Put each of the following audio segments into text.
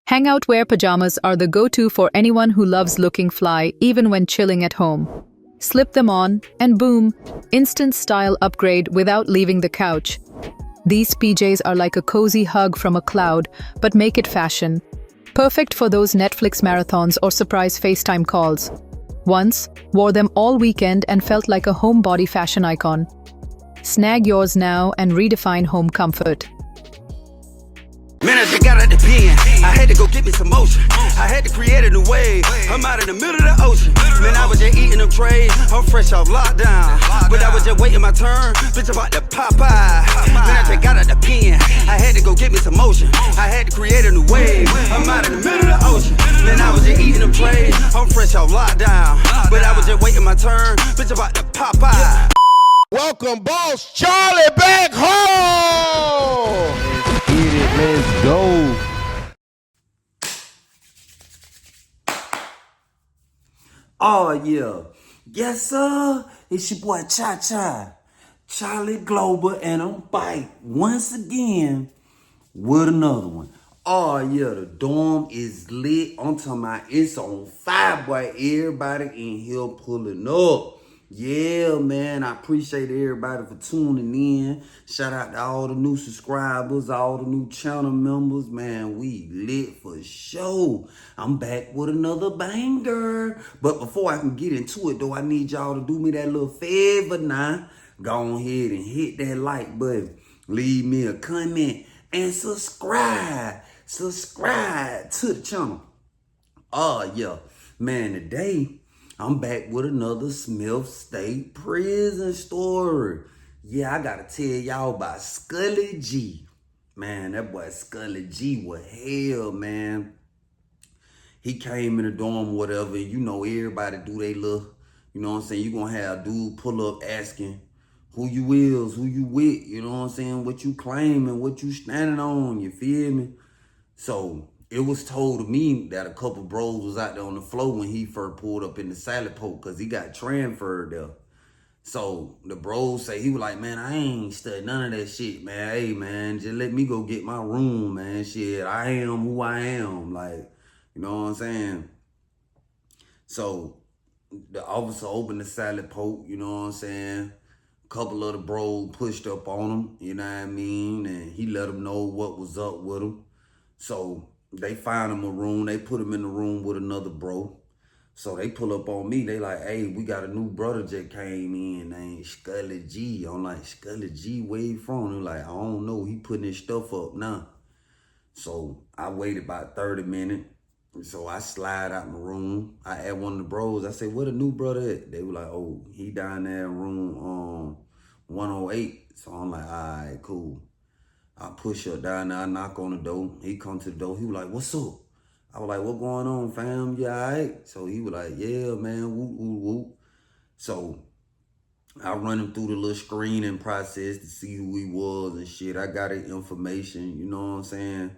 Hangout wear pajamas are the go-to for anyone who loves looking fly even when chilling at home. Slip them on, and boom, instant style upgrade without leaving the couch. These PJs are like a cozy hug from a cloud, but make it fashion. Perfect for those Netflix marathons or surprise FaceTime calls. Once, wore them all weekend and felt like a homebody fashion icon. Snag yours now and redefine home comfort. Man, I just got out the pen. I had to go get me some motion. I had to create a new wave. I'm out in the middle of the ocean. Man, I was just eating them trays. I'm fresh off lockdown. But I was just waiting my turn. Bitch, about to Popeye. Man, I just got out the pen. I had to go get me some motion. I had to create a new wave. I'm out in the middle of the ocean. Man, I was just eating them trays. I'm fresh off lockdown. But I was just waiting my turn. Bitch, about to Popeye. Welcome, Boss Charlie, back home. Get it, let's go. Oh yeah, yes sir. It's your boy Cha Cha, Charlie Global, and I'm back once again with another one. Oh yeah, the dorm is lit. I'm talking about it's on fire, boy. Everybody in here pulling up. Yeah, man, I appreciate everybody for tuning in. Shout out to all the new subscribers, all the new channel members. Man, we lit for sure. I'm back with another banger. But before I can get into it, though, I need y'all to do me that little favor now. Go ahead and hit that like button. Leave me a comment and subscribe. Subscribe to the channel. Oh, yeah. Man, today I'm back with another Smith State Prison story. Yeah, I gotta tell y'all about Scully G. Man, that boy Scully G was hell, man. He came in the dorm, whatever. You know, everybody do they little, you know what I'm saying? You gonna have dude pull up asking who you is, who you with, you know what I'm saying? What you claiming, what you standing on, you feel me? So it was told to me that a couple bros was out there on the floor when he first pulled up in the salad poke because he got transferred there. So the bros say, he was like, man, I ain't studying none of that shit, man. Hey, man, just let me go get my room, man. Shit, I am who I am. Like, you know what I'm saying? So the officer opened the salad poke, you know what I'm saying? A couple of the bros pushed up on him, you know what I mean? And he let them know what was up with him. So they find him a room. They put him in the room with another bro. So they pull up on me. They like, hey, we got a new brother that came in named Scully G. I'm like, Scully G, where you from? They're like, I don't know. He putting his stuff up now. So I waited about 30 minutes. So I slide out my room. I asked one of the bros, I said, where the new brother at? They were like, oh, he down there in room 108. So I'm like, all right, cool. I push up down there, I knock on the door. He come to the door. He was like, what's up? I was like, what going on, fam? You all right? So he was like, yeah, man, whoop, whoop, whoop. So I run him through the little screening process to see who he was and shit. I got his information, you know what I'm saying?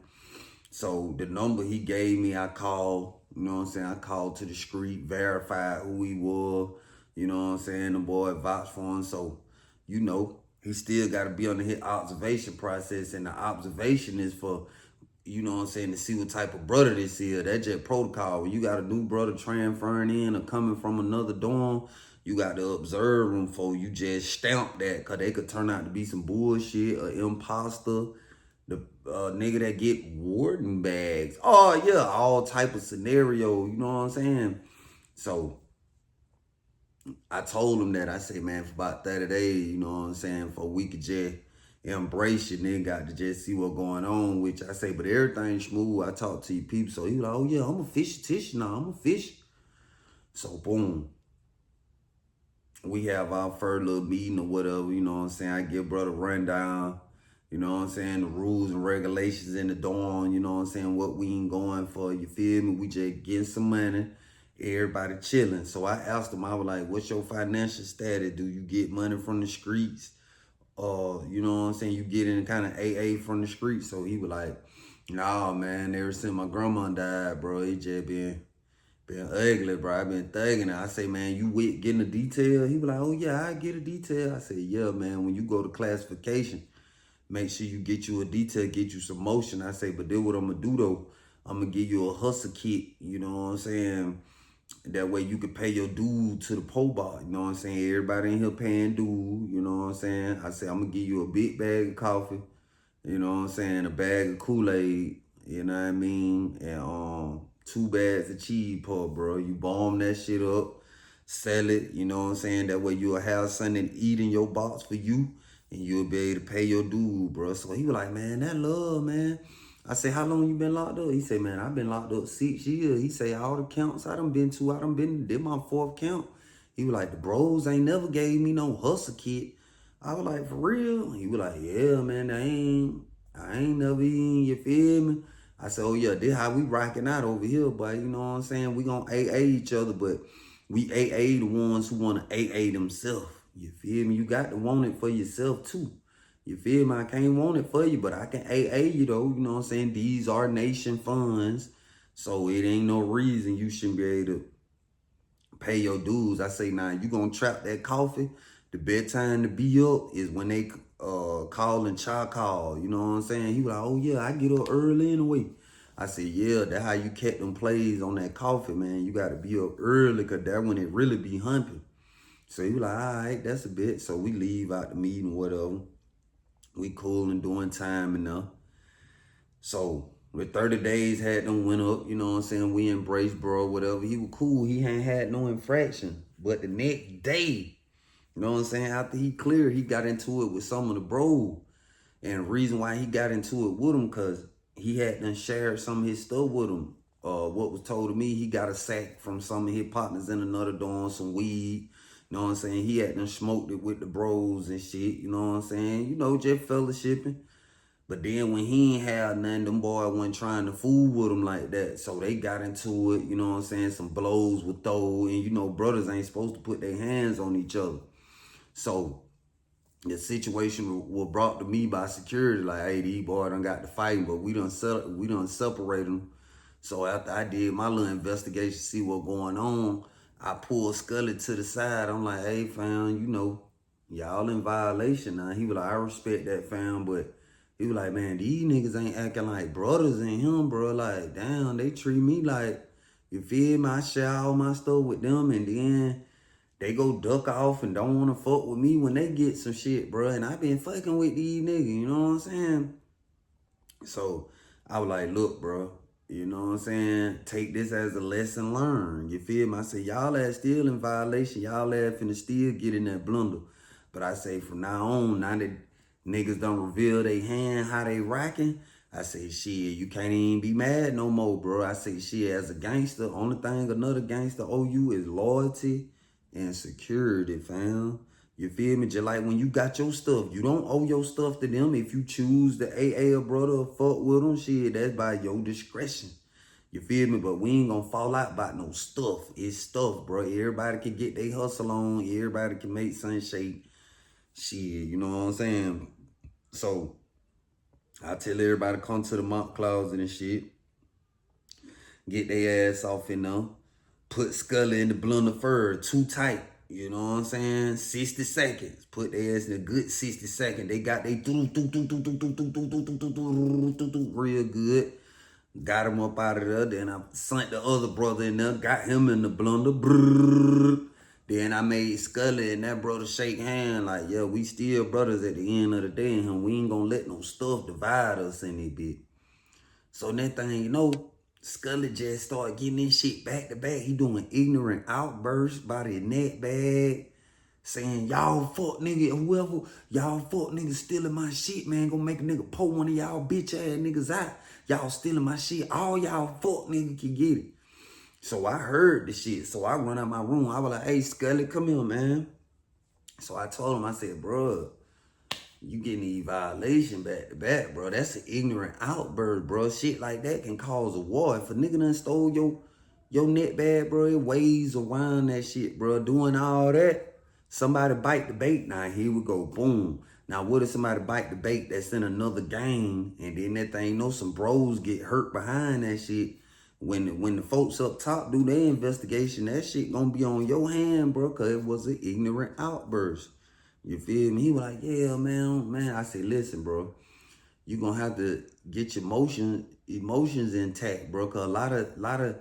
So the number he gave me, I called, you know what I'm saying? I called to the street, verified who he was, you know what I'm saying? The boy vouched for him, so, you know, he still got to be under his observation process, and the observation is for, you know what I'm saying, to see what type of brother this is. That's just protocol. When you got a new brother transferring in or coming from another dorm, you got to observe them for you just stamp that, because they could turn out to be some bullshit, or imposter, the nigga that get warden bags. Oh, yeah, all type of scenario, you know what I'm saying? So I told him that. I said, man, for about 30 days, you know what I'm saying, for we could just embrace you, nigga, got to just see what's going on, which I say, but everything's smooth. I talk to you people, so he was like, oh yeah, I'm a fish tish now, I'm a fish. So boom, we have our first little meeting or whatever, you know what I'm saying? I give brother rundown, you know what I'm saying, the rules and regulations in the dorm, you know what I'm saying, what we ain't going for, you feel me? We just getting some money, everybody chilling. So I asked him, I was like, what's your financial status? Do you get money from the streets? You know what I'm saying, you get in kind of AA from the street. So he was like, nah, man, ever since my grandma died, bro, it just been ugly, bro. I been thugging it. I say, man, you with getting a detail? He was like, oh yeah, I get a detail. I said, yeah, man, when you go to classification, make sure you get you a detail, get you some motion. I say, but then what I'm gonna do though, I'm gonna give you a hustle kit, you know what I'm saying? That way you can pay your dude to the pole bar, you know what I'm saying? Everybody in here paying dude, you know what I'm saying? I said, I'm gonna give you a big bag of coffee, you know what I'm saying? A bag of Kool-Aid, you know what I mean? And 2 bags of cheese puff, bro. You bomb that shit up, sell it, you know what I'm saying? That way you'll have something to eat in your box for you, and you'll be able to pay your dude, bro. So he was like, man, that love, man. I say, how long you been locked up? He say, man, I've been locked up 6 years. He say, all the counts I done been to, did my 4th count. He was like, the bros ain't never gave me no hustle kit. I was like, for real? He was like, yeah, man, I ain't never eaten, you feel me? I said, oh yeah, this how we rocking out over here, but you know what I'm saying? We gonna AA each other, but we AA the ones who wanna AA themselves. You feel me? You got to want it for yourself too. You feel me? I can't want it for you, but I can AA you though. You know what I'm saying? These are nation funds. So it ain't no reason you shouldn't be able to pay your dues. I say, nah, you gonna trap that coffee. The bedtime to be up is when they call and child call. You know what I'm saying? He was like, oh yeah, I get up early anyway. I said, yeah, that's how you kept them plays on that coffee, man. You gotta be up early, cause that's when it really be humping. So he was like, all right, that's a bit. So we leave out the meeting, whatever. We cool and doing time enough. So with 30 days had them went up, you know what I'm saying? We embraced, bro, whatever. He was cool. He ain't had no infraction. But the next day, you know what I'm saying? After he cleared, he got into it with some of the bros. And the reason why he got into it with him, because he had done shared some of his stuff with him. What was told to me, he got a sack from some of his partners in another dorm, some weed. You know what I'm saying? He had done smoked it with the bros and shit. You know what I'm saying? You know, just fellowshipping. But then when he ain't had nothing, them boys wasn't trying to fool with him like that. So they got into it, you know what I'm saying? Some blows were thrown. And, you know, brothers ain't supposed to put their hands on each other. So the situation was brought to me by security, like, hey, these boys done got to fighting, but we done separate them. So after I did my little investigation, see what going on, I pulled Scully to the side. I'm like, hey, fam, you know, y'all in violation now. He was like, I respect that, fam, but he was like, man, these niggas ain't acting like brothers in him, bro. Like, damn, they treat me like, you feel me? I share all my stuff with them, and then they go duck off and don't want to fuck with me when they get some shit, bro. And I been fucking with these niggas, you know what I'm saying? So I was like, look, bro, you know what I'm saying? Take this as a lesson learned. You feel me? I say, y'all ass still in violation. Y'all ass finna still get in that blunder. But I say, from now on, now that niggas done reveal they hand, how they rocking, I say, shit, you can't even be mad no more, bro. I say, shit, as a gangster, only thing another gangster owe you is loyalty and security, fam. You feel me? Just like when you got your stuff, you don't owe your stuff to them. If you choose to AA a brother or fuck with them, shit, that's by your discretion. You feel me? But we ain't gonna fall out about no stuff. It's stuff, bro. Everybody can get their hustle on. Everybody can make something shake. Shit, you know what I'm saying? So I tell everybody come to the monk closet and shit. Get their ass off in there. Put Scully in the blender fur too tight. You know what I'm saying? 60 seconds. Put their ass in a good 60 seconds. They got they real good. Got him up out of there. Then I sent the other brother in there. Got him in the blender. Then I made Scully and that brother shake hand like, yeah, we still brothers at the end of the day. And we ain't gonna let no stuff divide us in it, bit. So that thing, you know, Scully just started getting this shit back to back. He doing ignorant outbursts by the net bag, saying, y'all fuck nigga, whoever, y'all fuck niggas stealing my shit, man. Gonna make a nigga pull one of y'all bitch ass niggas out. Y'all stealing my shit. All y'all fuck nigga can get it. So I heard the shit. So I run out my room. I was like, hey, Scully, come here, man. So I told him, I said, bro, you getting these violation back to back, bro. That's an ignorant outburst, bro. Shit like that can cause a war. If a nigga done stole your net bag, bro, it weighs around that shit, bro. Doing all that, somebody bite the bait. Now, here we go, boom. Now, what if somebody bite the bait that's in another gang, and then that thing, know some bros get hurt behind that shit? When the folks up top do their investigation, that shit gonna be on your hand, bro, because it was an ignorant outburst. You feel me? He was like, yeah, man. I said, listen, bro. you gonna have to get your emotions intact, bro. Cause a lot of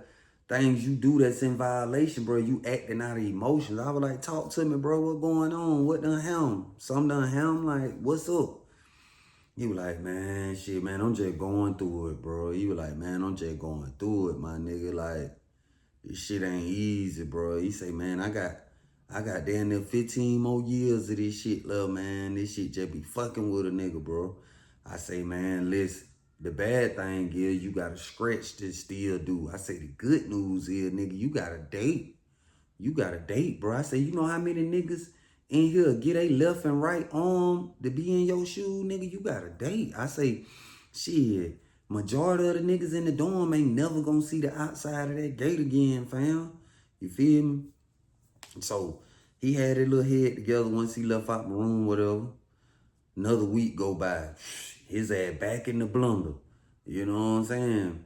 things you do that's in violation, bro. You acting out of emotions. I was like, talk to me, bro. What going on? What done happened? Something done happened? Like, what's up? He was like, man, shit, man, I'm just going through it, bro. He was like, man, I'm just going through it, my nigga. Like, this shit ain't easy, bro. He say, man, I got damn near 15 more years of this shit, love, man. This shit just be fucking with a nigga, bro. I say, man, listen, the bad thing is you got to stretch to still do. I say, the good news is, nigga, you got a date. You got a date, bro. I say, you know how many niggas in here get a left and right arm to be in your shoe, nigga? You got a date. I say, shit, majority of the niggas in the dorm ain't never gonna see the outside of that gate again, fam. You feel me? So he had his little head together once he left out the room, whatever. Another week go by. His ass back in the blunder. You know what I'm saying?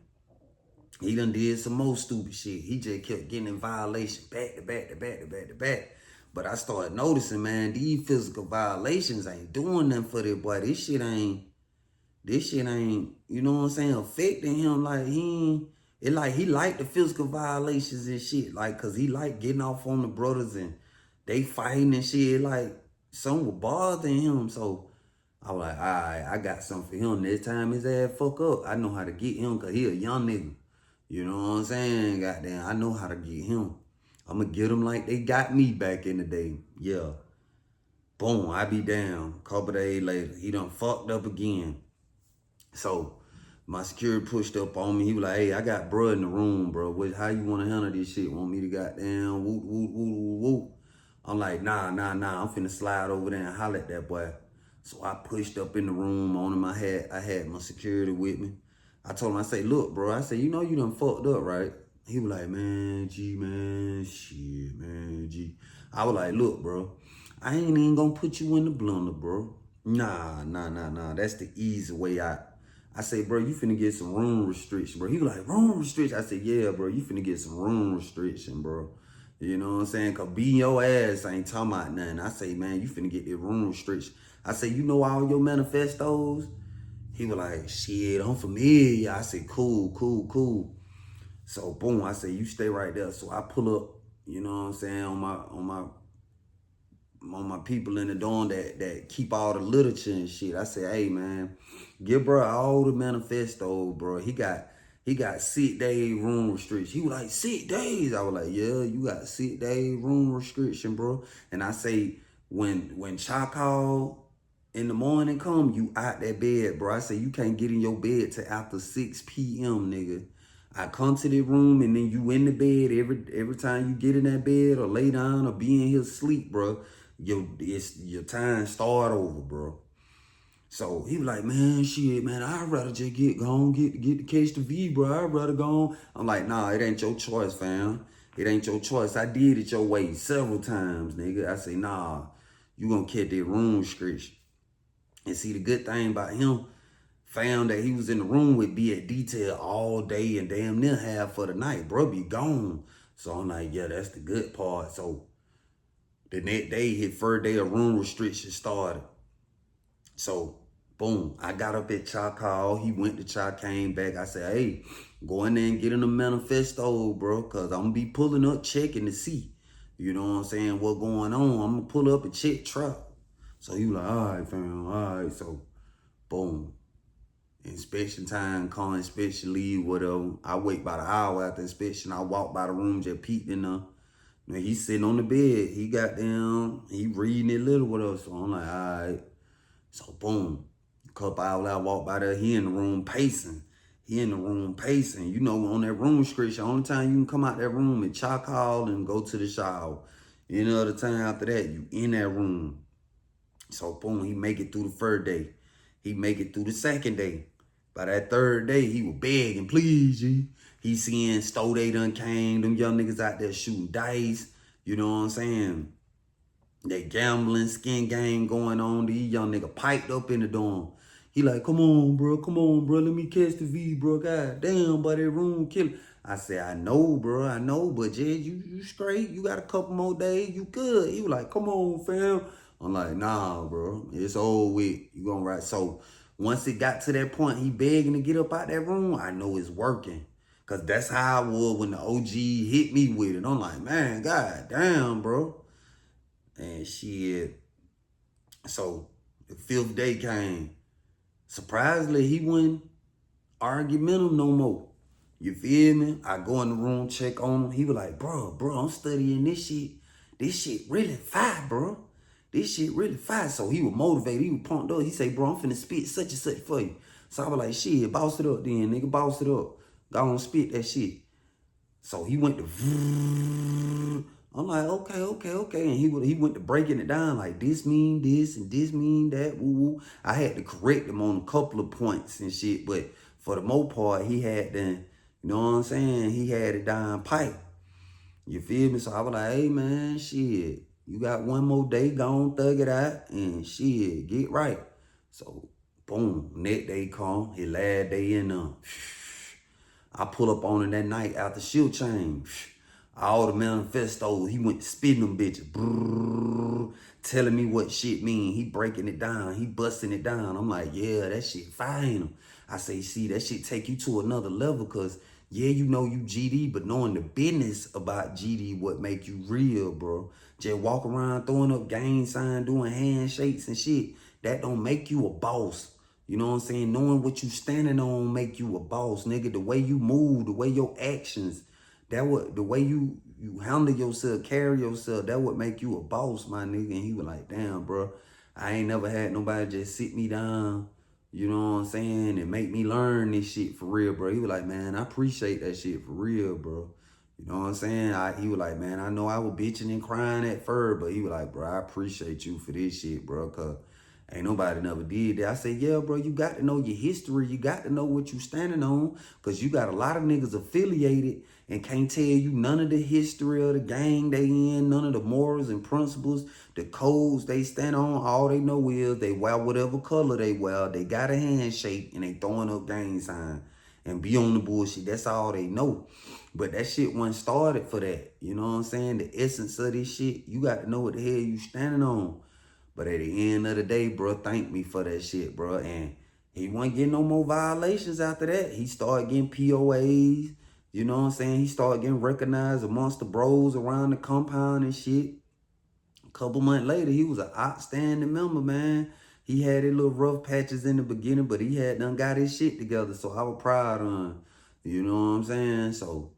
He done did some more stupid shit. He just kept getting in violation back to back to back to back to back. But I started noticing, man, these physical violations ain't doing nothing for that boy. This shit ain't, you know what I'm saying, affecting him. Like, he like the physical violations and shit. Like, cause he like getting off on the brothers and they fighting and shit. Like, something was bothering him. So I was like, all right, I got something for him. Next time his ass fuck up, I know how to get him, cause he a young nigga. You know what I'm saying? Goddamn, I know how to get him. I'm gonna get him like they got me back in the day. Yeah. Boom, I be down. Couple days later, he done fucked up again. So my security pushed up on me. He was like, hey, I got bruh in the room, bro. How you want to handle this shit? Want me to goddamn whoop, whoop, whoop, whoop, whoop? I'm like, nah. I'm finna slide over there and holler at that boy. So I pushed up in the room on him. I had my security with me. I told him, I say, look, bro. I said, you know you done fucked up, right? He was like, man, G, man, shit, man, G. I was like, look, bro. I ain't even gonna put you in the blender, bro. Nah. That's the easy way out. I say, bro, you finna get some room restriction, bro. He was like, room restriction? I said, yeah, bro, you finna get some room restriction, bro. You know what I'm saying? Cause beating your ass ain't talking about nothing. I say, man, you finna get that room restriction. I say, you know all your manifestos? He was like, shit, I'm familiar. I said, cool. So boom, I said, you stay right there. So I pull up, you know what I'm saying, on my people in the dorm that keep all the literature and shit. I say, hey man, give bro all the manifesto, bro. He got 6 day room restriction. He was like, 6 days. I was like, yeah, you got 6 day room restriction, bro. And I say, when Chaco in the morning come, you out that bed, bro. I say, you can't get in your bed till after 6 p.m., nigga. I come to the room and then you in the bed every time you get in that bed or lay down or be in his sleep, bro. Your time start over, bro. So he was like, man, shit, man, I'd rather just get to catch the V, bro. I'd rather go on. I'm like, nah, it ain't your choice, fam. It ain't your choice. I did it your way several times, nigga. I say, nah, you gonna catch that room restriction. And see, the good thing about him, found that he was in the room with be at detail all day and damn near half of the night. Bro be gone. So I'm like, yeah, that's the good part. So the next day, his first day of room restriction started. So boom, I got up at Chaco. He went to Chaco, came back. I said, hey, go in there and get in the manifesto, bro, because I'm going to be pulling up, checking to see. You know what I'm saying? What going on? I'm going to pull up and check trap. So he was like, all right, fam, all right. So boom. Inspection time, call inspection, leave, whatever. I wait about an hour after inspection. I walk by the room, just peeked in there. Now he's sitting on the bed. He got down, he reading it little, whatever. So I'm like, all right. So boom, a couple hours I walk by there, he in the room pacing. You know, on that room restriction, only time you can come out that room and chalk call and go to the shower. Any other time after that, you in that room. So boom, he make it through the first day. He make it through the second day. By that third day, he was begging, please, G. He seeing Stowe Day done came, them young niggas out there shooting dice. You know what I'm saying? They gambling, skin game going on. These young nigga piped up in the dorm. He like, come on, bro, let me catch the V, bro. God damn, but that room killer. I said, I know, bro, but Jed, you straight. You got a couple more days, you good. He was like, come on, fam. I'm like, nah, bro, it's over with. You gonna ride. So Once it got to that point, he begging to get up out that room, I know it's working. Cause that's how I was when the OG hit me with it. I'm like, man, god damn, bro. And shit. So the 5th day came. Surprisingly, he wasn't argumentative no more. You feel me? I go in the room, check on him. He was like, bro, I'm studying this shit. This shit really fire, bro. This shit really fire. So he was motivated. He was pumped up. He say, bro, I'm finna spit such and such for you. So I was like, shit, boss it up then, nigga. Boss it up. Go on, spit that shit. So he went to, I'm like, okay. And he went to breaking it down like this mean this and this mean that, woo. I had to correct him on a couple of points and shit, but for the most part, he had the, you know what I'm saying? He had it down pipe. You feel me? So I was like, hey man, shit, you got one more day, go on, thug it out, and shit, get right. So, boom, next day come, his last day in I pull up on him that night after shield chain. All the manifestos, he went spitting them bitches. Brrr, telling me what shit mean. He breaking it down. He busting it down. I'm like, yeah, that shit fine. I say, see, that shit take you to another level because, yeah, you know you GD, but knowing the business about GD what make you real, bro. Just walk around throwing up gang sign, doing handshakes and shit. That don't make you a boss. You know what I'm saying? Knowing what you standing on make you a boss, nigga. The way you move, the way your actions, the way you handle yourself, carry yourself, that would make you a boss, my nigga. And he was like, damn, bro, I ain't never had nobody just sit me down, you know what I'm saying, and make me learn this shit for real, bro. He was like, man, I appreciate that shit for real, bro. You know what I'm saying? He was like, man, I know I was bitching and crying at first, but he was like, bro, I appreciate you for this shit, bro, because ain't nobody never did that. I said, yeah, bro, you got to know your history. You got to know what you standing on because you got a lot of niggas affiliated and can't tell you none of the history of the gang they in, none of the morals and principles, the codes they stand on. All they know is they wear whatever color they wear. They got a handshake and they throwing up gang sign and be on the bullshit. That's all they know. But that shit wasn't started for that. You know what I'm saying? The essence of this shit, you got to know what the hell you standing on. But at the end of the day, bro, thank me for that shit, bro. And he wasn't getting no more violations after that. He started getting POAs. You know what I'm saying? He started getting recognized amongst the bros around the compound and shit. A couple months later, he was an outstanding member, man. He had his little rough patches in the beginning, but he had done got his shit together. So I was proud of him. You know what I'm saying? So,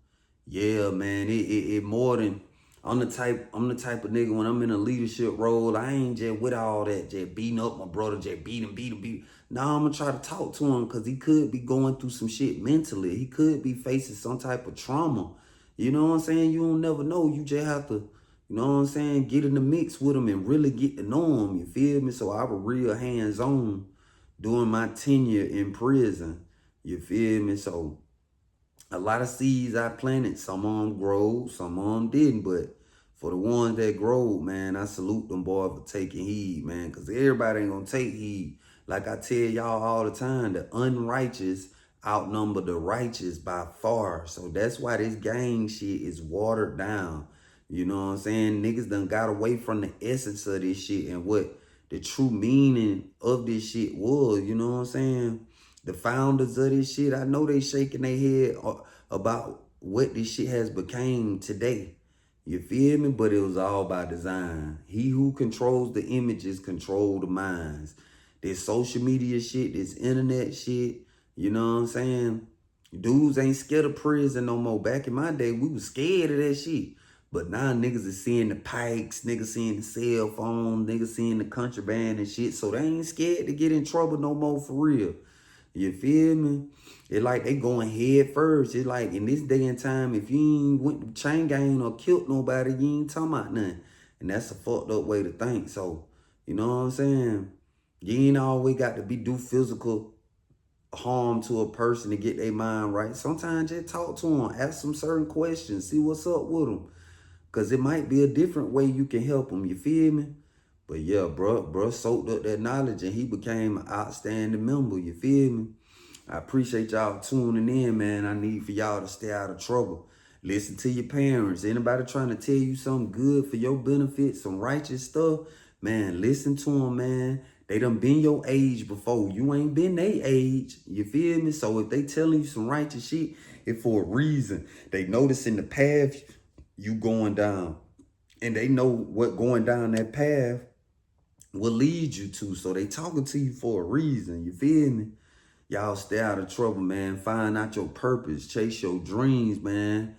yeah, man, it more than... I'm the type of nigga when I'm in a leadership role, I ain't just with all that, just beating up my brother, just beat him. Nah, I'm gonna try to talk to him because he could be going through some shit mentally. He could be facing some type of trauma. You know what I'm saying? You don't never know. You just have to, you know what I'm saying, get in the mix with him and really get to know him. You feel me? So I was real hands-on during my tenure in prison. You feel me? So a lot of seeds I planted, some of them grow, some of them didn't, but for the ones that grow, man, I salute them boys for taking heed, man, because everybody ain't gonna take heed. Like I tell y'all all the time, the unrighteous outnumber the righteous by far. So that's why this gang shit is watered down. You know what I'm saying? Niggas done got away from the essence of this shit and what the true meaning of this shit was, you know what I'm saying? The founders of this shit, I know they shaking their head about what this shit has became today. You feel me? But it was all by design. He who controls the images control the minds. This social media shit, this internet shit, you know what I'm saying? Dudes ain't scared of prison no more. Back in my day, we was scared of that shit. But now niggas is seeing the pikes, niggas seeing the cell phone, niggas seeing the contraband and shit. So they ain't scared to get in trouble no more for real. You feel me? It's like they going head first. It's like in this day and time, if you ain't went to chain gang or killed nobody, you ain't talking about nothing. And that's a fucked up way to think. So, you know what I'm saying? You ain't always got to do physical harm to a person to get their mind right. Sometimes just talk to them, ask them certain questions, see what's up with them. Because it might be a different way you can help them, you feel me? But yeah, bro soaked up that knowledge and he became an outstanding member, you feel me? I appreciate y'all tuning in, man. I need for y'all to stay out of trouble. Listen to your parents. Anybody trying to tell you something good for your benefit, some righteous stuff, man, listen to them, man. They done been your age before. You ain't been their age. You feel me? So if they telling you some righteous shit, it's for a reason. They noticing the path you going down. And they know what going down that path will lead you to. So they talking to you for a reason. You feel me? Y'all stay out of trouble, man. Find out your purpose. Chase your dreams, man.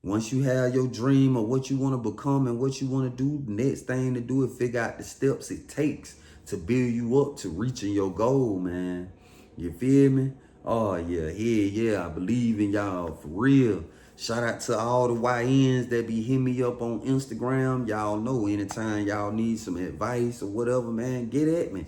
Once you have your dream of what you want to become and what you want to do, the next thing to do is figure out the steps it takes to build you up to reaching your goal, man. You feel me? Oh, yeah. I believe in y'all for real. Shout out to all the YNs that be hitting me up on Instagram. Y'all know anytime y'all need some advice or whatever, man, get at me.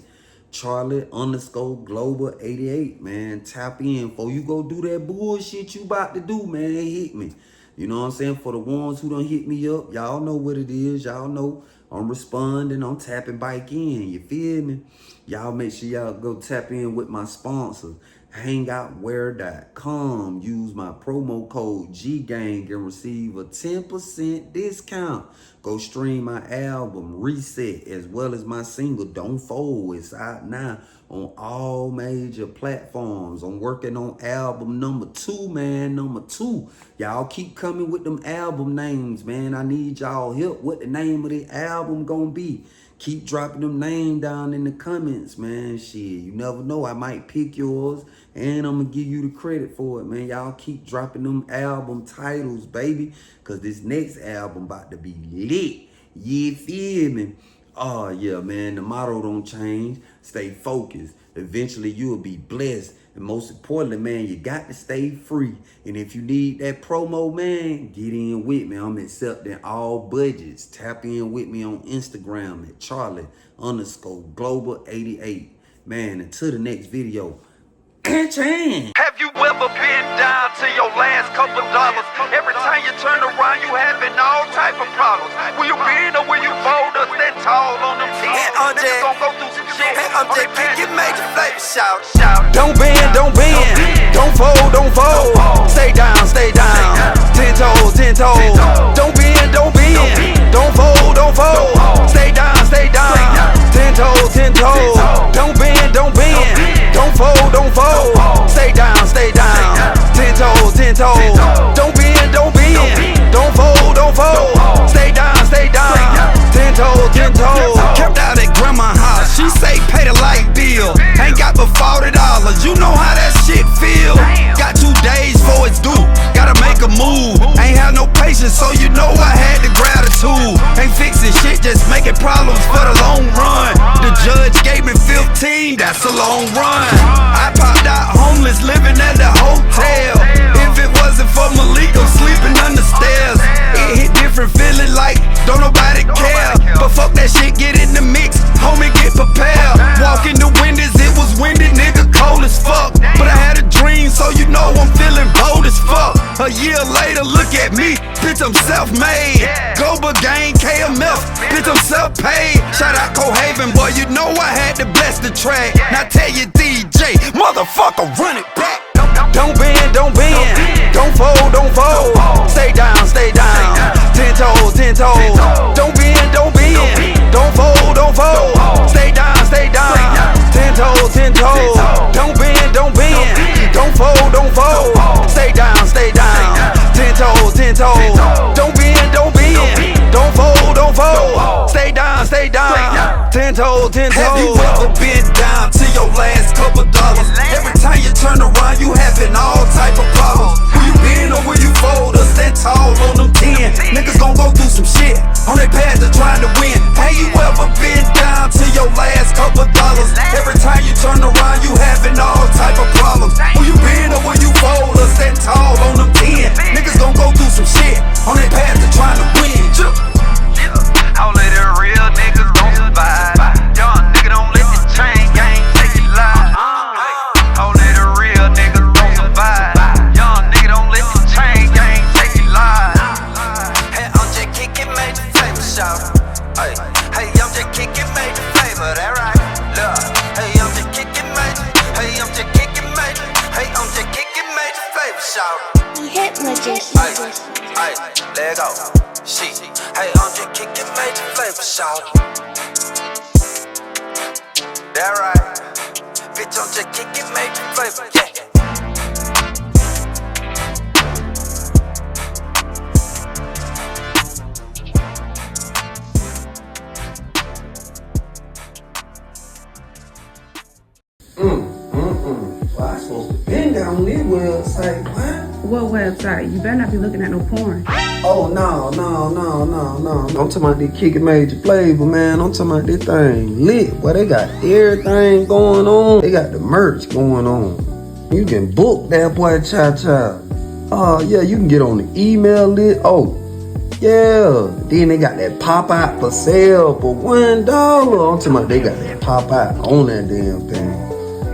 Charlie_Global88, man. Tap in before you go do that bullshit you about to do, man. Hit me. You know what I'm saying? For the ones who done hit me up, y'all know what it is. Y'all know I'm responding. I'm tapping back in. You feel me? Y'all make sure y'all go tap in with my sponsor, hangoutwear.com. Use my promo code GGANG and receive a 10% discount. Go stream my album, Reset, as well as my single, Don't Fold. It's out now on all major platforms. I'm working on album number 2, man. Number 2. Y'all keep coming with them album names, man. I need y'all help. What the name of the album gonna be? Keep dropping them names down in the comments, man. Shit, you never know. I might pick yours, and I'm going to give you the credit for it, man. Y'all keep dropping them album titles, baby, because this next album about to be lit. You feel me? Oh, yeah, man. The motto don't change. Stay focused. Eventually, you'll be blessed. And most importantly, man, you got to stay free. And if you need that promo, man, get in with me. I'm accepting all budgets. Tap in with me on Instagram at Charlie_Global88. Man, until the next video. Have you ever been down to your last couple dollars? Every time you turn around, you having all type of problems. Will you bend or will you fold or stand tall on them teeth? Niggas gon' go through some shit. Hey, MJ, get major flavor shout. Don't bend, don't bend. Don't fold, don't fold. Stay down, stay down. 10 toes, 10 toes. Don't bend, don't bend. Don't fold, don't fold. Stay down, stay down. 10 toes, 10 toes. Don't bend, don't bend. Don't fold, don't fold. Stay down, stay down. 10 toes, 10 toes. Don't bend, don't bend. Don't fold, don't fold. Stay down, stay down. 10 toes, 10 toes. Kept out at grandma's house. She say pay the light bill. Ain't got but $40. You know how that shit feel. Got 2 days for it's due. Gotta make a move. Ain't have no patience, so you know I had to grab the tool. Ain't fixing shit, just making problems for the long run. The judge gave me 15, that's a long run. I popped out homeless, living at the hotel. If it wasn't for Malik, I'm sleeping under stairs. It hit different, feeling like don't nobody care. But fuck that shit, get in the mix, homie, get prepared. Walk in the windows, it was windy, nigga, cold as fuck. But I had a dream, so you know I'm feeling bold as fuck. A year later, look at me, bitch, I'm self-made. Global gang, KMF, bitch, I'm self-paid. Shout out Cohaven, boy, you know I had to bless the track. Now tell your DJ, motherfucker, run it back. Don't bend, don't bend. Don't fold, don't fold. Stay down, stay down. 10 toes, 10 toes. Don't bend, don't bend. Don't fold, don't fold. Stay down, stay down. 10 toes, 10 toes. Don't bend, don't bend. Don't fold, don't fold. Stay down, stay down. 10 toes, 10 toes. Don't bend, don't bend. Don't fold, don't fold. Stay down, stay down. 10 toes, 10 toes. Have you ever been down to your last couple dollars? Every time you turn around, you having all type of problems. Will you bend or will you fold or stand tall on them 10? Niggas gon' go through some shit on their path to trying to win. Have you ever been down to your last couple dollars? Every time you turn around, you having all type of problems. Will you bend or will you fold or stand tall on them 10? Niggas gon' go through some shit on their path to trying to win. All of the real niggas gon' survive. Young nigga don't let the chain gang take you live. All of the real niggas gon' survive. Young nigga don't let the chain gang take you live. Hey, I'm just kicking major flavor shout. Hey, I'm just kicking major flavor, that right? Look, hey, I'm just kicking major. Hey, I'm just kicking major. Hey, I'm just kicking major flavor shout. Hit major. Hey, let go. Shit. Hey, I'm just kicking major flavor shout. Yeah, right. Bitch, I'm just kicking major flavor. Yeah. Well, I supposed to been down on this website, man. What website? You better not be looking at no porn. Oh, no. I'm talking about this kicking major flavor, man. I'm talking about this thing lit. Well, they got everything going on. They got the merch going on. You can book that boy Cha-Cha. Yeah, you can get on the email list. Oh, yeah. Then they got that pop-out for sale for $1. I'm talking about they got that pop-out on that damn thing.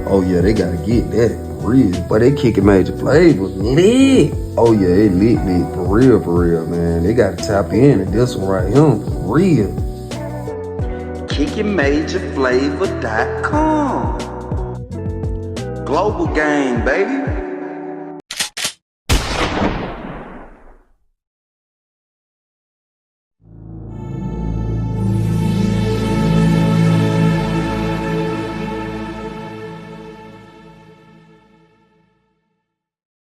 Oh, yeah, they gotta get that for real. But they kicking major flavors lit. Oh, yeah, it lit for real, man. They gotta tap in at this one right here for real. KickingMajorFlavor.com. Global game, baby.